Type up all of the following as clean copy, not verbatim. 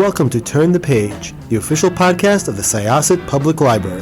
Welcome to Turn the Page, the official podcast of the Syosset Public Library.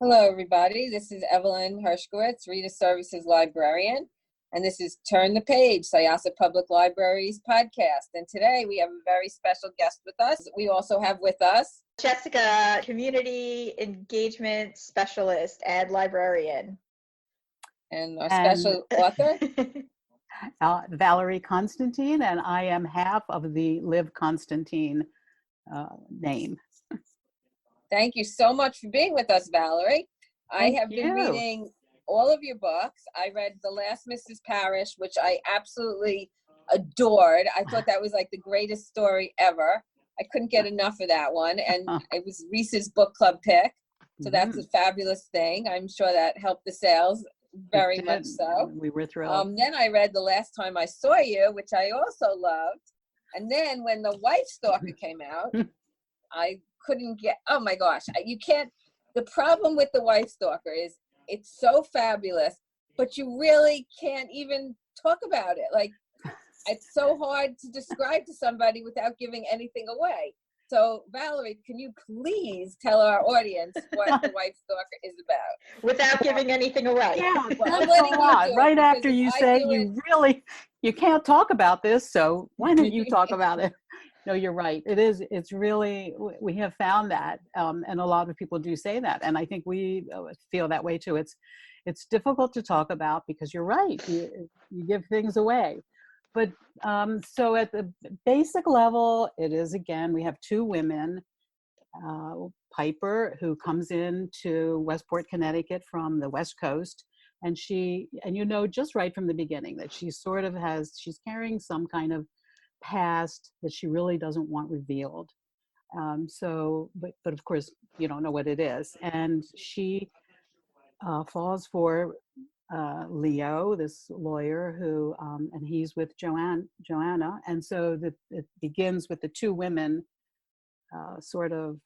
Hello, everybody. This is Evelyn Hershkowitz, Reader Services Librarian, and this is Turn the Page, Syosset Public Library's podcast. And today we have a very special guest with us. We also have with us Jessica, Community Engagement Specialist and Librarian. And our special author, Valerie Constantine, and I am half of the Liv Constantine name. Thank you so much for being with us, Valerie. Thank I have been reading all of your books. I read The Last Mrs. Parrish, which I absolutely adored. I thought that was like the greatest story ever. I couldn't get enough of that one. And it was Reese's book club pick. So that's a fabulous thing. I'm sure that helped the sales very much so. We were thrilled. Then I read The Last Time I Saw You, which I also loved. And then when The Wife Stalker came out, I couldn't get, oh my gosh, you can't, the problem with The Wife Stalker is it's so fabulous, but you really can't even talk about it. Like, it's so hard to describe to somebody without giving anything away. So Valerie, can you please tell our audience what The Wife Stalker is about? Without giving anything away. Yeah, Well, I'm letting you do it, right after because you if I say do you can't talk about this, so why don't you talk about it? No, you're right. It's really, we have found that, and a lot of people do say that, and I think we feel that way too. It's difficult to talk about because you're right. You give things away. But so at the basic level, it is, again, we have two women, Piper, who comes into Westport, Connecticut from the West Coast, and just right from the beginning that she sort of she's carrying some kind of past that she really doesn't want revealed. But of course, you don't know what it is. And she falls for Leo, this lawyer who, and he's with Joanna. And so it begins with the two women sort of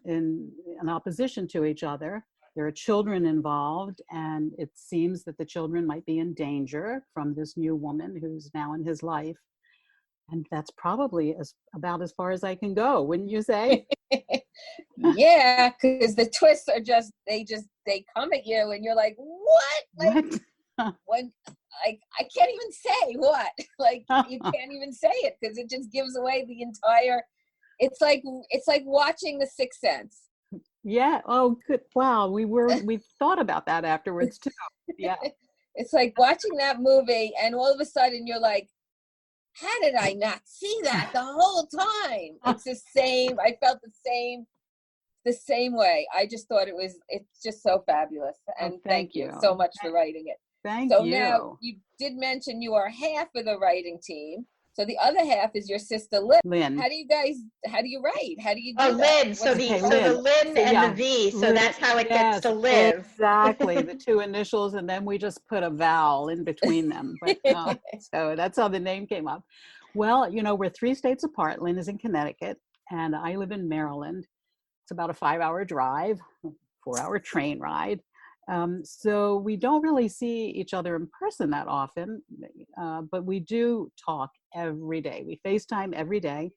in opposition to each other. There are children involved, and it seems that the children might be in danger from this new woman who's now in his life. And that's probably about as far as I can go, wouldn't you say? Yeah, because the twists are they come at you and you're like, what? Like, when I can't even say what. Like, you can't even say it because it just gives away the entire. It's like watching The Sixth Sense. Yeah. Oh, good. Wow. We thought about that afterwards too. Yeah. It's like watching that movie, and all of a sudden you're like, how did I not see that the whole time? It's the same. I felt the same way. I just thought it's just so fabulous. And thank you so much for writing it. Thank you. So now you did mention you are half of the writing team. So the other half is your sister Lynn. How do you write? How do you do that? Lynn. So the Lynn and the V. So Lynn, that's how it gets to live. Exactly. The two initials, and then we just put a vowel in between them. But so that's how the name came up. Well, we're 3 states apart. Lynn is in Connecticut, and I live in Maryland. It's about a 5-hour drive, 4-hour train ride. So we don't really see each other in person that often, but we do talk every day. We FaceTime every day,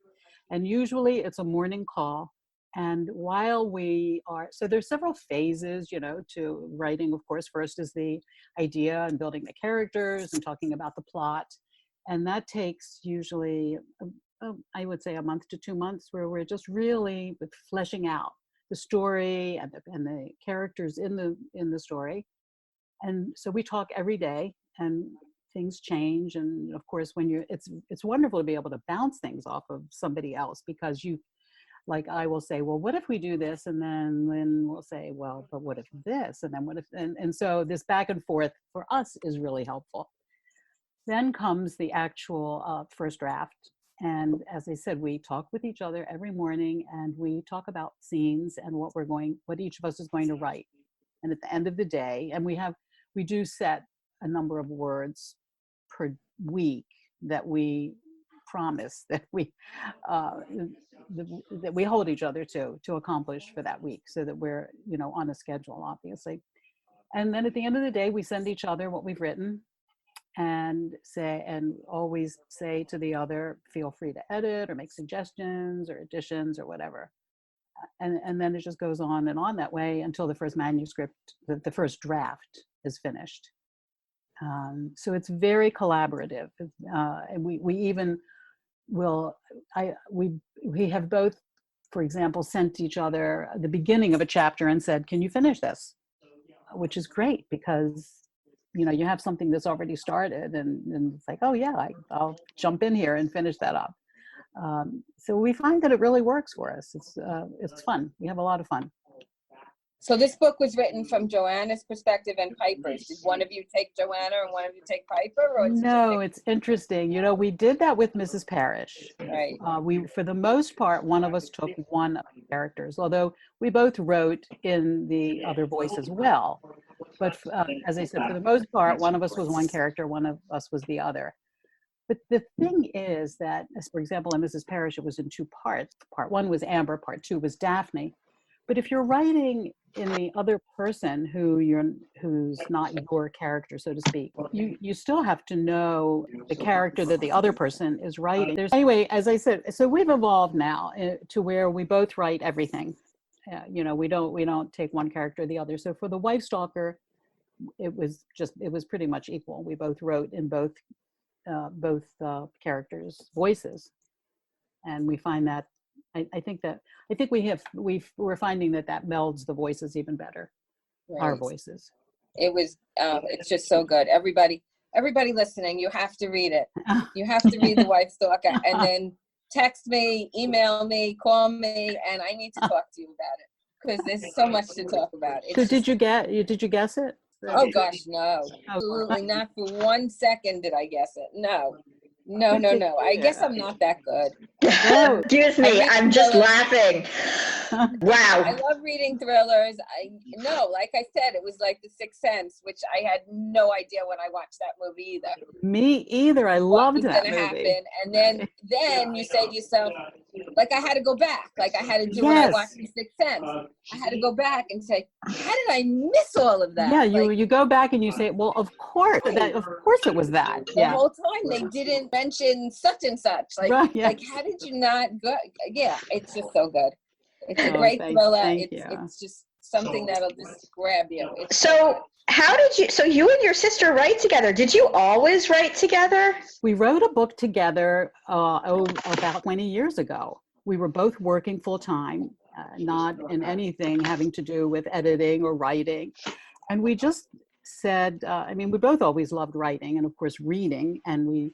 and usually it's a morning call. And while so there's several phases, to writing. Of course, first is the idea and building the characters and talking about the plot. And that takes usually, I would say, a month to 2 months, where we're just really fleshing out the story and the characters in the story. And so we talk every day, and things change. And of course, it's wonderful to be able to bounce things off of somebody else, because I will say, well, what if we do this? And then Lynn will say, well, but what if this? And then what if, and so this back and forth for us is really helpful. Then comes the actual first draft. And as I said, we talk with each other every morning, and we talk about scenes and what each of us is going to write. And at the end of the day, and we do set a number of words per week that we promise that we that we hold each other to accomplish for that week, so that we're, you know, on a schedule, obviously. And then at the end of the day, we send each other what we've written, and always say to the other, feel free to edit or make suggestions or additions or whatever. And then it just goes on and on that way until the first manuscript, the first draft is finished. So it's very collaborative. And we even we have both, for example, sent each other the beginning of a chapter and said, can you finish this? Which is great, because, you know, you have something that's already started, and it's like, oh yeah, I'll jump in here and finish that up. So we find that it really works for us. It's fun. We have a lot of fun. So this book was written from Joanna's perspective and Piper's. Did one of you take Joanna and one of you take Piper? Or No, it's interesting. You know, we did that with Mrs. Parrish. Right. We, for the most part, one of us took one of the characters, although we both wrote in the other voice as well. But as I said, for the most part, one of us was one character, one of us was the other. But the thing is that, as for example, in Mrs. Parrish, it was in two parts. Part one was Amber, part two was Daphne. But if you're writing in the other person who's not your character, so to speak, you still have to know the character that the other person is writing. Anyway, as I said, so we've evolved now to where we both write everything. You know, we don't take one character or the other. So for the Wife Stalker, it was pretty much equal. We both wrote in both characters' voices, and we find that I think we're finding that melds the voices even better. Right. Our voices. It's just so good. Everybody listening, you have to read it. You have to read The Wife Stalker, and then text me, email me, call me, and I need to talk to you about it, because there's so much to talk about. So did you guess it? Oh gosh, no. Absolutely not for 1 second did I guess it. No. I guess I'm not that good. Excuse me, I'm just laughing. Wow. I love reading thrillers. Like I said, it was like The Sixth Sense, which I had no idea when I watched that movie either. Me either. I loved that movie. Happen. And then you say to yourself, like, I had to go back. Like I had to do when I watched The Sixth Sense. I had to go back and say, how did I miss all of that? Yeah, you go back and you say, well, of course it was that. The whole time they didn't mention such and such. Like, like how did you not go? Yeah, it's just so good. It's a great thriller. It's just something that'll just grab you. So you and your sister write together. Did you always write together? We wrote a book together about 20 years ago. We were both working full time, not in anything having to do with editing or writing. And we just said, we both always loved writing and of course reading. And we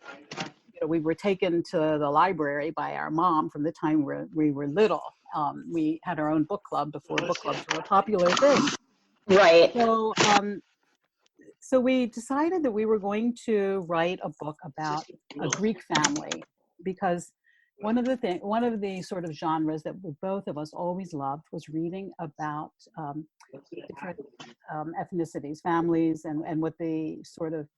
were taken to the library by our mom from the time we were little. We had our own book club before book clubs were a popular thing. Right. So we decided that we were going to write a book about a Greek family, because one of the sort of genres that both of us always loved was reading about different ethnicities, families, and what the sort of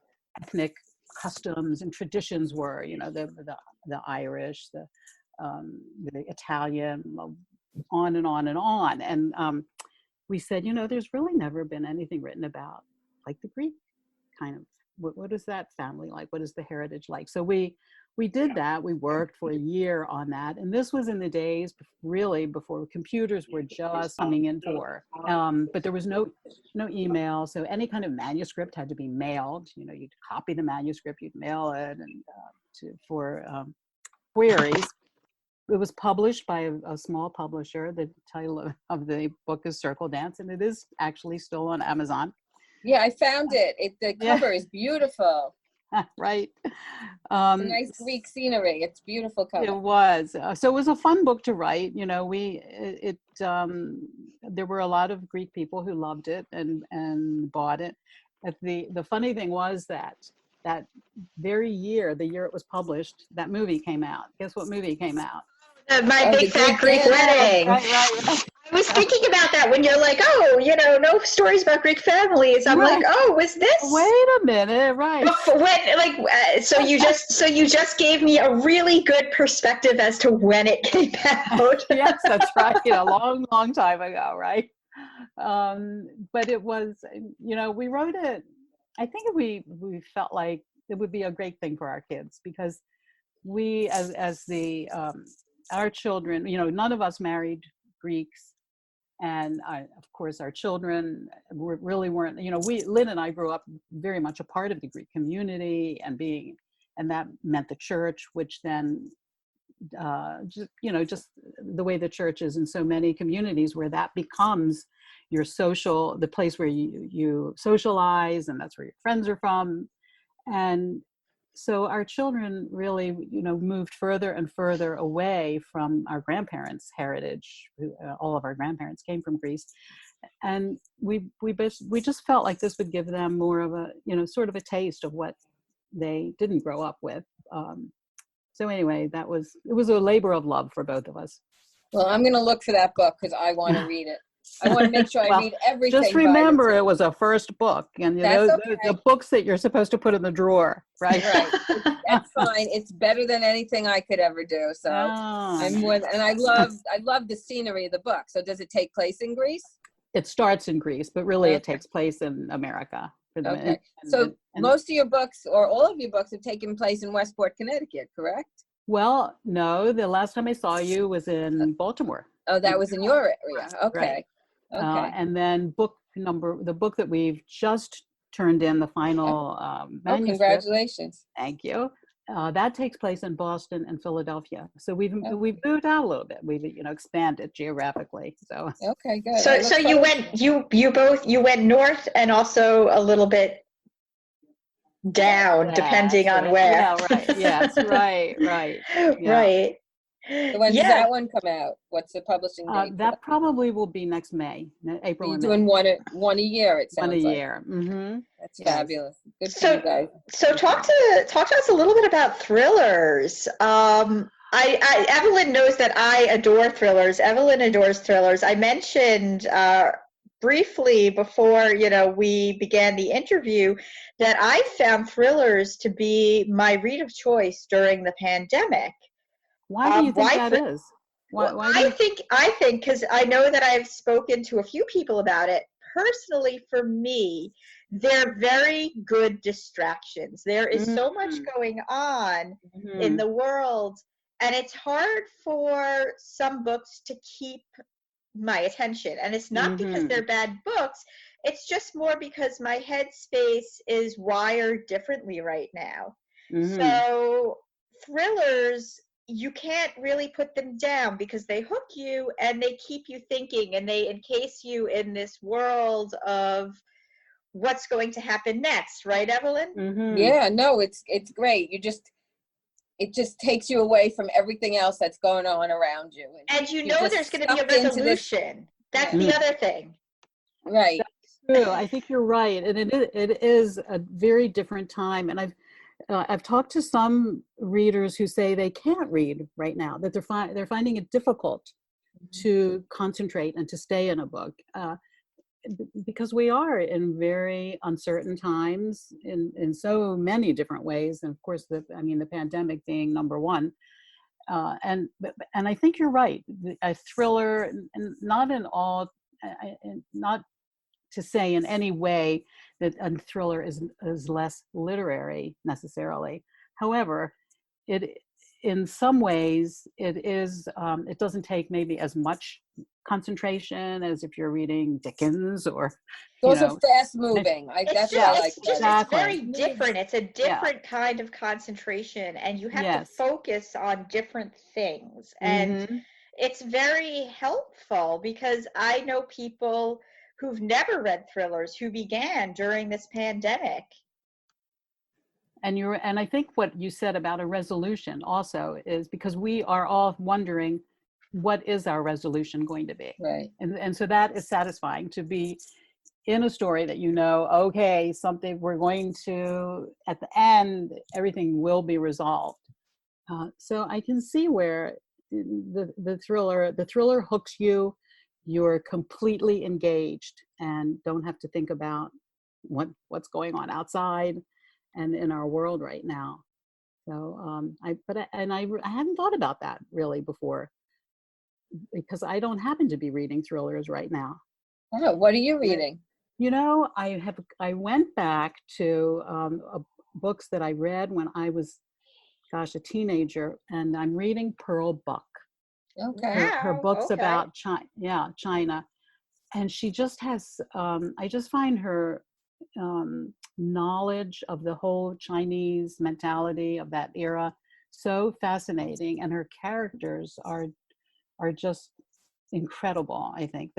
ethnic customs and traditions were. You know, the Irish, the Italian, on and on and on. And we said, there's really never been anything written about like the Greek kind of, what is that family like? What is the heritage like? So we did that. We worked for a year on that. And this was in the days really before computers were just coming in for, but there was no email. So any kind of manuscript had to be mailed. You'd copy the manuscript, you'd mail it and for queries. It was published by a small publisher. The title of the book is Circle Dance, and it is actually still on Amazon. Yeah, I found it. The cover is beautiful. Right. It's a nice Greek scenery. It's beautiful cover. It was. So it was a fun book to write. There were a lot of Greek people who loved it and bought it. But the funny thing was that very year, the year it was published, that movie came out. Guess what movie came out? My Big Fat Greek Wedding. Right. I was thinking about that when you're like, oh, no stories about Greek families. I'm like, Right. oh, was this Wait a minute, right? so you just gave me a really good perspective as to when it came out. Yes, that's right. A long, long time ago, right? But it was, we wrote it. I think we felt like it would be a great thing for our kids because we, as the our children, none of us married Greeks, and of course our children really weren't. Lynn and I grew up very much a part of the Greek community, and that meant the church, which then just the way the church is in so many communities where that becomes the place where you socialize, and that's where your friends are from. And so our children really, moved further and further away from our grandparents' heritage. All of our grandparents came from Greece. And we just felt like this would give them more of a, sort of a taste of what they didn't grow up with. So anyway, it was a labor of love for both of us. Well, I'm going to look for that book because I want to read it. I want to make sure I read everything. Just remember, it was a first book, and That's okay. the books that you're supposed to put in the drawer, right? Right. That's fine. It's better than anything I could ever do. So and I love the scenery of the book. So does it take place in Greece? It starts in Greece, but really it takes place in America. Okay. So most of your books, or all of your books, have taken place in Westport, Connecticut, correct? Well, no. The last time I saw you was in Baltimore. Oh, that was in your area. Okay. Right. Okay. And then the book that we've just turned in, the final manuscript. Congratulations. Thank you. That takes place in Boston and Philadelphia. So we've moved out a little bit. We've expanded geographically. So okay, good. So you went north and also a little bit down, depending on where. Yeah, right. Yes, right. Yeah. Right. So when does that one come out? What's the publishing date? That probably will be next May, April. You're doing one a year. It sounds like. One a year. Mm-hmm. That's fabulous. Good for you guys. So talk to us a little bit about thrillers. Evelyn knows that I adore thrillers. Evelyn adores thrillers. I mentioned briefly before we began the interview that I found thrillers to be my read of choice during the pandemic. Why do you think that is? I think because I know that I've spoken to a few people about it. Personally, for me, they're very good distractions. There is so much going on in the world, and it's hard for some books to keep my attention. And it's not because they're bad books. It's just more because my headspace is wired differently right now. So thrillers, you can't really put them down because they hook you and they keep you thinking and they encase you in this world of what's going to happen next, right, Evelyn? Yeah, no, it's great. It just takes you away from everything else that's going on around you. And there's going to be a resolution. That's the other thing. Right. That's true. I think you're right. And it is a very different time. And I've talked to some readers who say they can't read right now, that they're finding it difficult to concentrate and to stay in a book. Because we are in very uncertain times in so many different ways, and of course the pandemic being number one. And I think you're right. A thriller, and not to say in any way that a thriller is less literary necessarily. However, in some ways it is. It doesn't take maybe as much concentration as if you're reading Dickens or. Those are fast moving. That's what I like. It's very different. It's a different kind of concentration, and you have to focus on different things. And it's very helpful because I know people who've never read thrillers who began during this pandemic. And I think what you said about a resolution also is because we are all wondering, what is our resolution going to be? Right. And so that is satisfying to be in a story that okay, something we're going to, at the end, everything will be resolved. So I can see where the thriller hooks you. you're completely engaged and don't have to think about what's going on outside and in our world right now. So I hadn't thought about that really before, because I don't happen to be reading thrillers right now. Oh, what are you reading? You know, I went back to books that I read when I was, a teenager, and I'm reading Pearl Buck. Okay. Her Wow, books okay. about China, and she just has. I just find her knowledge of the whole Chinese mentality of that era so fascinating, and her characters are just incredible. I think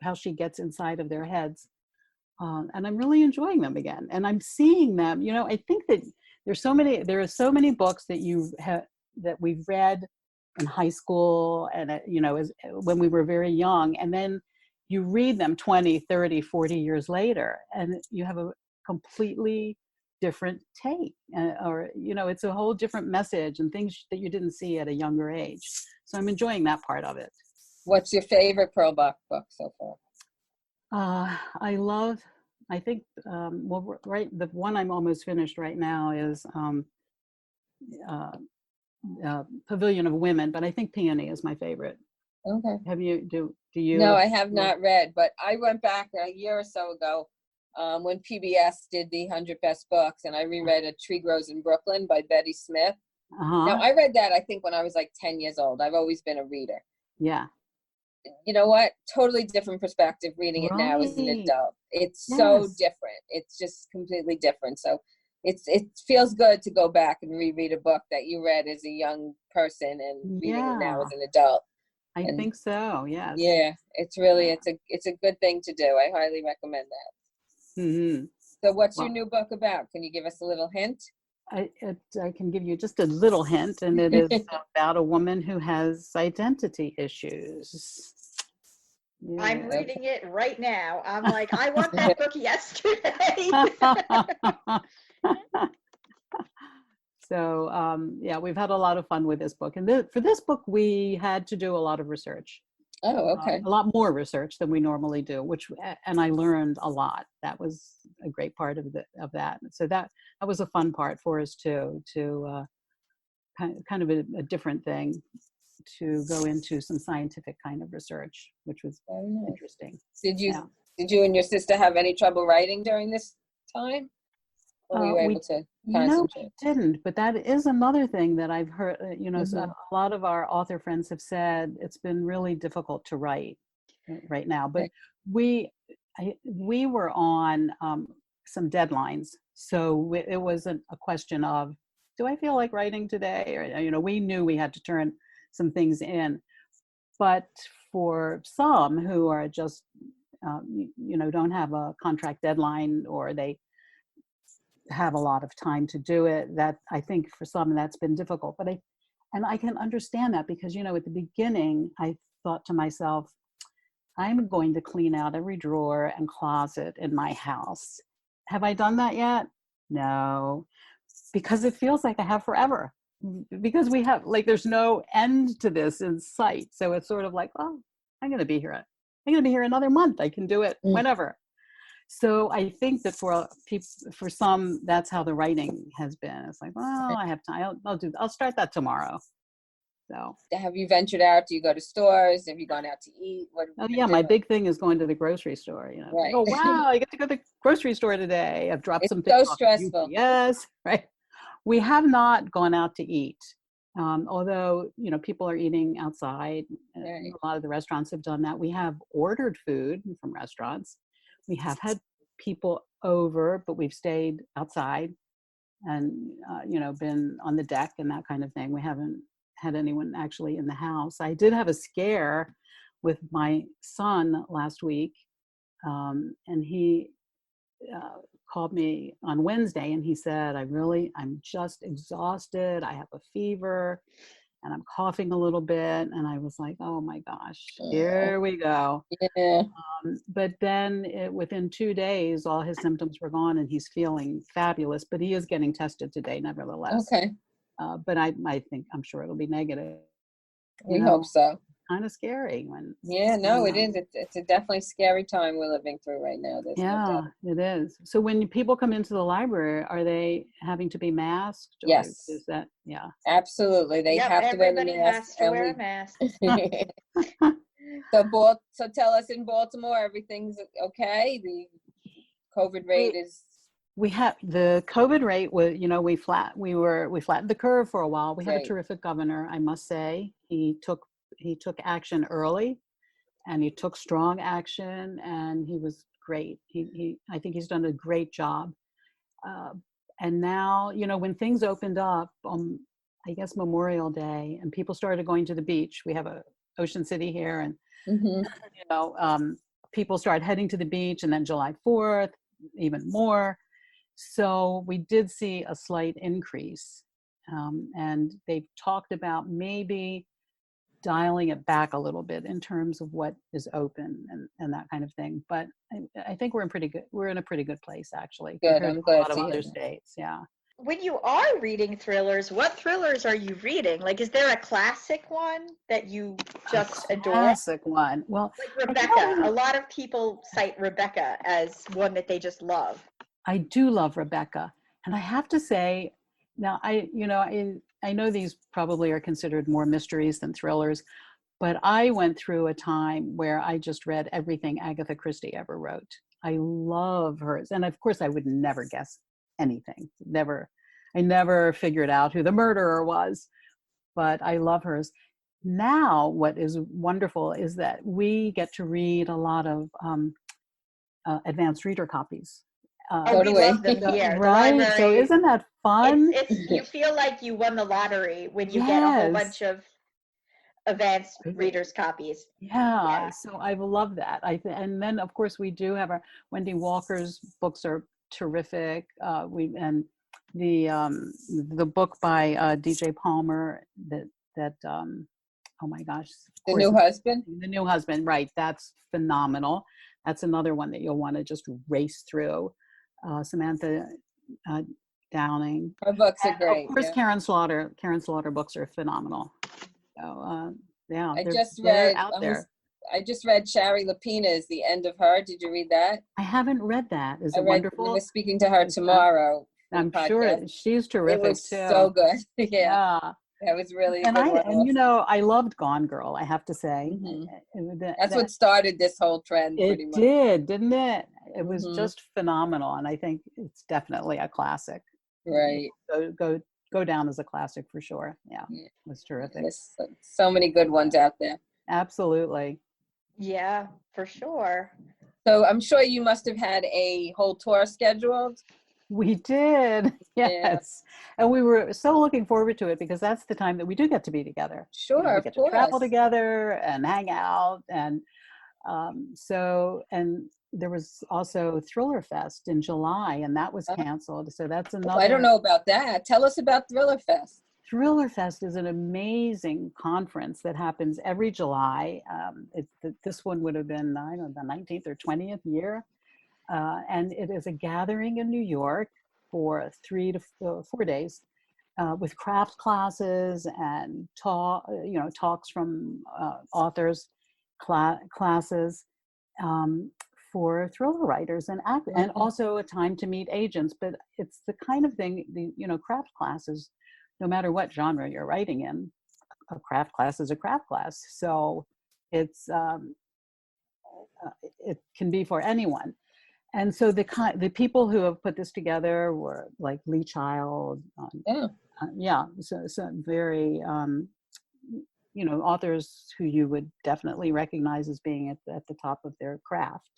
how she gets inside of their heads, and I'm really enjoying them again, and I'm seeing them. I think that there are so many books that we've read in high school and when we were very young, and then you read them 20, 30, 40 years later, and you have a completely different take, it's a whole different message and things that you didn't see at a younger age. So I'm enjoying that part of it. What's your favorite Pearl Buck book so far? I think the one I'm almost finished right now is Pavilion of Women, but I think Peony is my favorite. Okay. Do you? No, I have not read, but I went back a year or so ago when PBS did the 100 Best Books, and I reread A Tree Grows in Brooklyn by Betty Smith. Now, I read that, I think, when I was like 10 years old. I've always been a reader. Yeah. You know what? Totally different perspective reading it now as an adult. It's so different. It's just completely different. So it feels good to go back and reread a book that you read as a young person and reading it now as an adult. I think so. Yes. Yeah, it's really it's a good thing to do. I highly recommend that. Mm-hmm. So, what's your new book about? Can you give us a little hint? I can give you just a little hint, and it is about a woman who has identity issues. Yeah. I'm reading it right now. I'm like, I want that book yesterday. So we've had a lot of fun with this book, and for this book we had to do a lot of research. Oh, okay. A lot more research than we normally do, and I learned a lot. That was a great part of that. So that was a fun part for us too, to kind of a different thing, to go into some scientific kind of research, which was interesting. Did you and your sister have any trouble writing during this time? Or were you able to concentrate? We didn't, but that is another thing that I've heard. So a lot of our author friends have said it's been really difficult to write right now. But we were on some deadlines, so it wasn't a question of, do I feel like writing today? Or we knew we had to turn some things in. But for some who are just don't have a contract deadline, or they have a lot of time to do it, that I think for some that's been difficult. But I can understand that, because at the beginning I thought to myself, I'm going to clean out every drawer and closet in my house. Have I done that yet? No, because it feels like I have forever, because we have, like, there's no end to this in sight. So it's sort of like, oh, I'm going to be here another month. I can do it whenever. So I think that for some, that's how the writing has been. It's like, well, I have time. I'll start that tomorrow. So. Have you ventured out? Do you go to stores? Have you gone out to eat? My big thing is going to the grocery store. Right. Oh, wow, I get to go to the grocery store today. I've dropped some things. It's so stressful. Yes, right. We have not gone out to eat, although people are eating outside. A lot of the restaurants have done that. We have ordered food from restaurants. We have had people over, but we've stayed outside and, been on the deck and that kind of thing. We haven't had anyone actually in the house. I did have a scare with my son last week, and he called me on Wednesday, and he said, I'm just exhausted. I have a fever and I'm coughing a little bit. And I was like, oh my gosh, here we go. Yeah. But then within 2 days, all his symptoms were gone and he's feeling fabulous, but he is getting tested today nevertheless. Okay. But I'm sure it'll be negative. We hope so. kind of scary when. Yeah, no, it is. It's a definitely scary time we're living through right now. There's no Yeah, doubt. it is. So when people come into the library, are they having to be masked, or Yes, is that, yeah? absolutely. They Yep, have to wear the everybody mask, has to and wear a mask. so tell us, in Baltimore, everything's okay. The COVID rate is We have the COVID rate was, we flattened the curve for a while. We have a great. terrific governor, I must say. He took action early, and he took strong action, and he was great. I think he's done a great job. Uh, and now, when things opened up, I guess Memorial Day, and people started going to the beach. We have a Ocean City here, and Hmm. people started heading to the beach, and then July 4th, even more. So we did see a slight increase, and they've talked about maybe dialing it back a little bit in terms of what is open and that kind of thing. But I think we're in a pretty good place, actually, Good. compared I'm to a glad lot of to hear other that. states. Yeah. When you are reading thrillers, what thrillers are you reading? Like, is there a classic one that you just adore? Classic one. Well, Like Rebecca. A lot of people cite Rebecca as one that they just love. I do love Rebecca, and I have to say, now I know these probably are considered more mysteries than thrillers, but I went through a time where I just read everything Agatha Christie ever wrote. I love hers, and of course, I would never guess anything. I never figured out who the murderer was, but I love hers. Now, what is wonderful is that we get to read a lot of advanced reader copies. So We do we. love them here. The Right. So library, isn't that fun? it's you feel like you won the lottery when you get a whole Yes. bunch of advanced readers copies. Yeah. So I love that. And then of course we do have our Wendy Walker's books are terrific. And the book by DJ Palmer that oh my gosh, of The course, New Husband. The New Husband, right? That's phenomenal. That's another one that you'll want to just race through. Samantha Downing. Her books are And great. of course, Yeah. Karen Slaughter books are phenomenal. So yeah, I they're just they're read. out there. I just read Shari Lapina's The End of Her. Did you read that? I haven't read that. Is I it read. wonderful? We're speaking to her tomorrow. For the I'm sure podcast. she's It terrific was too. so good. Yeah, Yeah. that was really a And good one. I loved Gone Girl, I have to say. That's what started this whole trend, pretty It much. did, didn't it? It was Mhm. just phenomenal, and I think it's definitely a classic. Right. Go down as a classic for sure. Yeah, Yeah. it was terrific. There's so many good ones out there. Absolutely. Yeah, for sure. So I'm sure you must have had a whole tour scheduled. We did, yes. Yeah. And we were so looking forward to it because that's the time that we do get to be together. Sure, we of get to travel course. together and hang out. And and there was also Thriller Fest in July, and that was canceled. So that's another. I don't know about that. Tell us about Thriller Fest. Thriller Fest is an amazing conference that happens every July. This one would have been, I don't know, the 19th or 20th year. And it is a gathering in New York for 3 to 4 days with craft classes and talks from authors, classes for thriller writers and also a time to meet agents. But it's the kind of thing, craft classes, no matter what genre you're writing in, a craft class is a craft class. So it's it can be for anyone. And so the people who have put this together were like Lee Child, so very authors who you would definitely recognize as being at the top of their craft.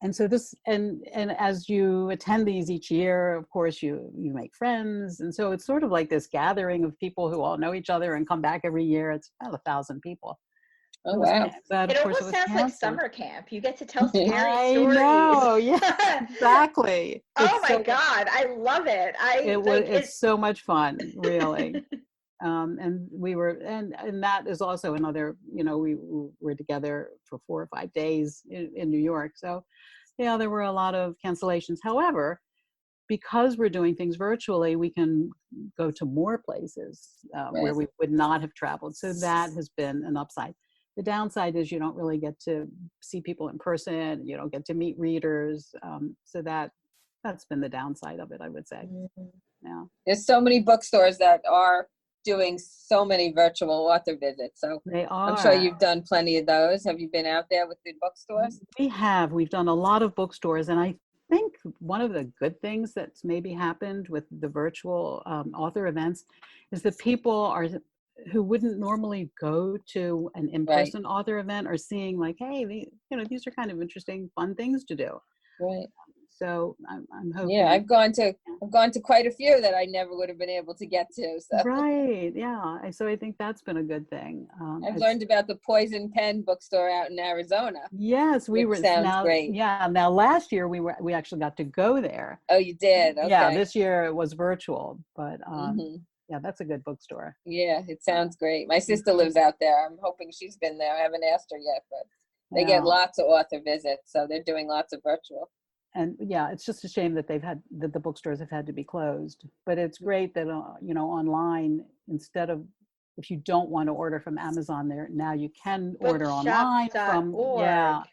And so this and as you attend these each year, of course you make friends, and so it's sort of like this gathering of people who all know each other and come back every year. It's about 1,000 people. Oh, wow. But it almost sounds like summer camp. You get to tell scary stories. I know, yeah, exactly. Oh my God, I love it. It's so much fun, really. And we were, and that is also another, we were together for 4 or 5 days in New York. So, yeah, there were a lot of cancellations. However, because we're doing things virtually, we can go to more places where we would not have traveled. So that has been an upside. The downside is you don't really get to see people in person. You don't get to meet readers. So that's been the downside of it, I would say. Yeah. There's so many bookstores that are doing so many virtual author visits. So they are. I'm sure you've done plenty of those. Have you been out there with the bookstores? We have. We've done a lot of bookstores. And I think one of the good things that's maybe happened with the virtual author events is that people who wouldn't normally go to an in-person author event are seeing like, hey, these are kind of interesting, fun things to do. Right. So I'm hoping. Yeah, I've gone to quite a few that I never would have been able to get to. So. Right. Yeah. So I think that's been a good thing. I've learned about the Poison Pen bookstore out in Arizona. Yes, we were. Sounds great. Yeah. Now last year we actually got to go there. Oh, you did? Okay. Yeah. This year it was virtual, but yeah, that's a good bookstore. Yeah, it sounds great. My sister lives out there. I'm hoping she's been there. I haven't asked her yet, but they get lots of author visits, so they're doing lots of virtual. And yeah, it's just a shame that the bookstores have had to be closed. But it's great that online, instead of, if you don't want to order from Amazon, now you can order online from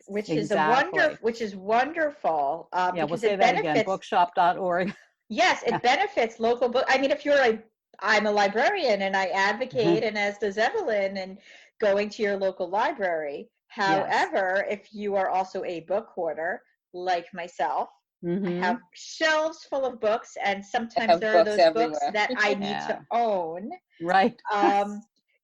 which exactly. is wonderful. We'll say that again. Bookshop.org. Yes, it benefits local book. I mean, I'm a librarian and I advocate, and as does Evelyn, and going to your local library. However, if you are also a book hoarder, like myself, I have shelves full of books, and sometimes there are those books that I need to own. Right.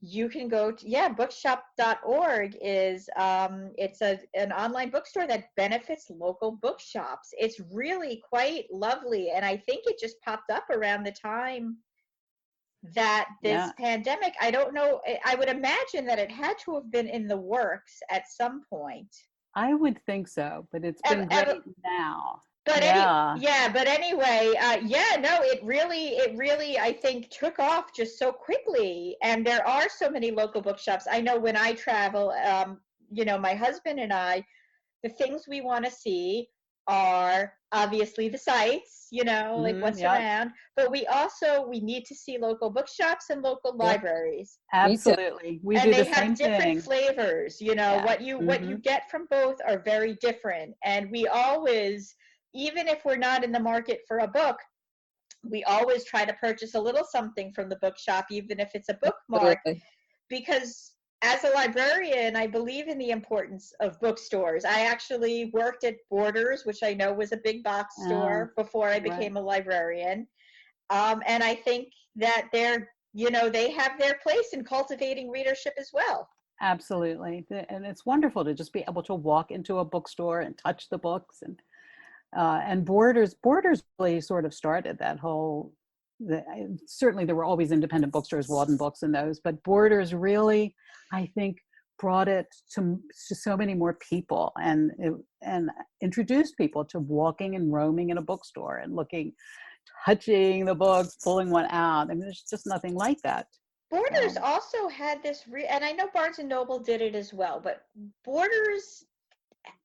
You can go to bookshop.org is it's an online bookstore that benefits local bookshops. It's really quite lovely, and I think it just popped up around the time that this pandemic, I don't know, I would imagine that it had to have been in the works at some point. I would think so, but it's been great now. But anyway, it really, I think, took off just so quickly. And there are so many local bookshops. I know when I travel, my husband and I, the things we want to see are obviously the sites, like what's around, but we need to see local bookshops and local libraries. Absolutely. We do the same thing. And they have different flavors, what you get from both are very different. And we always, even if we're not in the market for a book, we always try to purchase a little something from the bookshop, even if it's a bookmark, because as a librarian, I believe in the importance of bookstores. I actually worked at Borders, which I know was a big box store before I became a librarian. And I think that they have their place in cultivating readership as well. Absolutely. And it's wonderful to just be able to walk into a bookstore and touch the books. And Borders really sort of started that whole, certainly there were always independent bookstores, Walden Books and those, but Borders really, I think, brought it to so many more people and introduced people to walking and roaming in a bookstore and touching the books, pulling one out. I mean, there's just nothing like that. Borders also had this, and I know Barnes and Noble did it as well, but Borders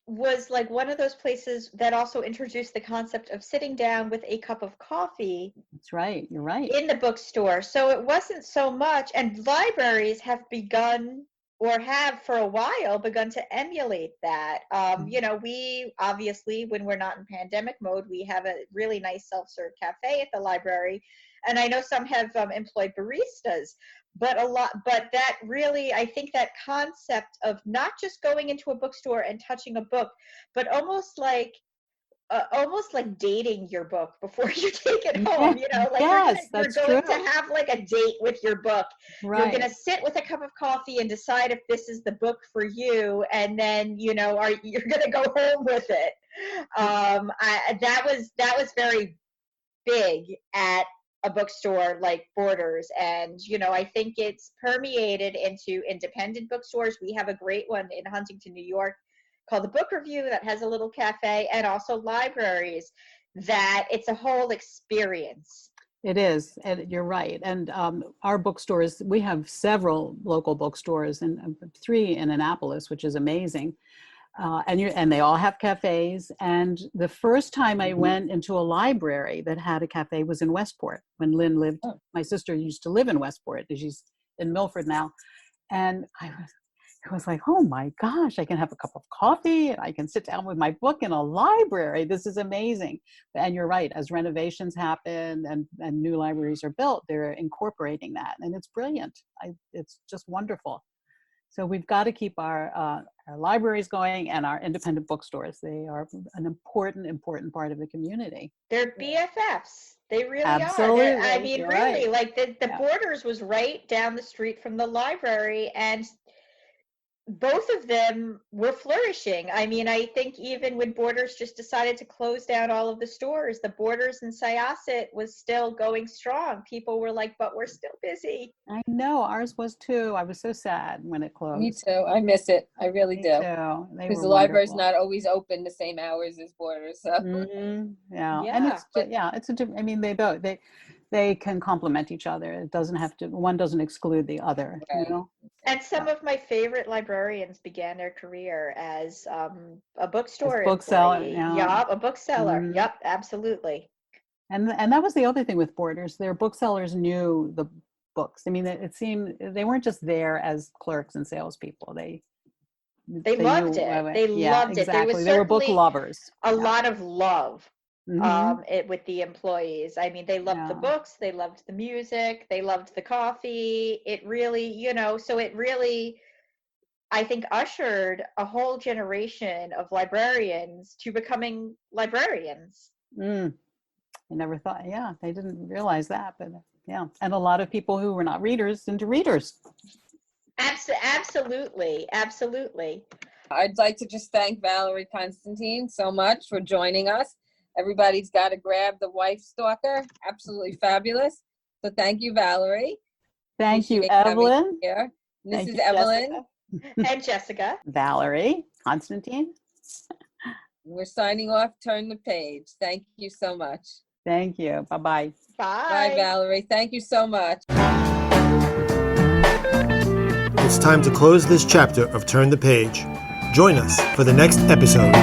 was like one of those places that also introduced the concept of sitting down with a cup of coffee. That's right. You're right. In the bookstore. So it wasn't so much, and libraries have begun, or have for a while begun, to emulate that. We obviously, when we're not in pandemic mode, we have a really nice self-serve cafe at the library. And I know some have employed baristas, but that really, I think that concept of not just going into a bookstore and touching a book, but almost like dating your book before you take it home, you're going to have like a date with your book. Right. You're going to sit with a cup of coffee and decide if this is the book for you, and then you're going to go home with it. That was very big at a bookstore like Borders, and I think it's permeated into independent bookstores. We have a great one in Huntington, New York, called the Book Review, that has a little cafe, and also libraries, that it's a whole experience. It is, and you're right. And our bookstores, we have several local bookstores, and 3 in Annapolis, which is amazing. and they all have cafes. And the first time I went into a library that had a cafe was in Westport when Lynn lived. My sister used to live in Westport. She's in Milford now. And I was like, oh my gosh, I can have a cup of coffee and I can sit down with my book in a library. This is amazing. And you're right, as renovations happen and new libraries are built, they're incorporating that. And it's brilliant. It's just wonderful. So we've got to keep our libraries going and our independent bookstores. They are an important part of the community. They're BFFs. They really Absolutely. are. I mean, You're really, right. like the Borders was right down the street from the library, and both of them were flourishing. I mean, I think even when Borders just decided to close down all of the stores, the Borders in Syosset was still going strong. People were like, but we're still busy. I know, ours was too. I was so sad when it closed. Me too. I miss it. I really Me do. too. Because the library's not always open the same hours as Borders. So. Yeah. And I mean, they can complement each other. It doesn't have to, one doesn't exclude the other, Right. you know? And some of my favorite librarians began their career as a bookstore bookseller, employee. yeah. Yep, a bookseller. Yep, absolutely. And that was the other thing with Borders. Their booksellers knew the books. I mean, it seemed they weren't just there as clerks and salespeople. They loved knew, it. They loved it. Exactly. There was they were book certainly lovers. a lot of love Mhm. with the employees. I mean, they loved the books, they loved the music, they loved the coffee. It really, so it really, I think, ushered a whole generation of librarians to becoming librarians. I never thought, they didn't realize that, but and a lot of people who were not readers into readers. Absolutely. I'd like to just thank Valerie Constantine so much for joining us. Everybody's got to grab the Wife Stalker. Absolutely fabulous. So thank you, Valerie. Thank you, Evelyn. Here. This is you, Evelyn. And Jessica. Valerie Constantine. We're signing off. Turn the page. Thank you so much. Thank you. Bye-bye. Bye. Bye, Valerie. Thank you so much. It's time to close this chapter of Turn the Page. Join us for the next episode.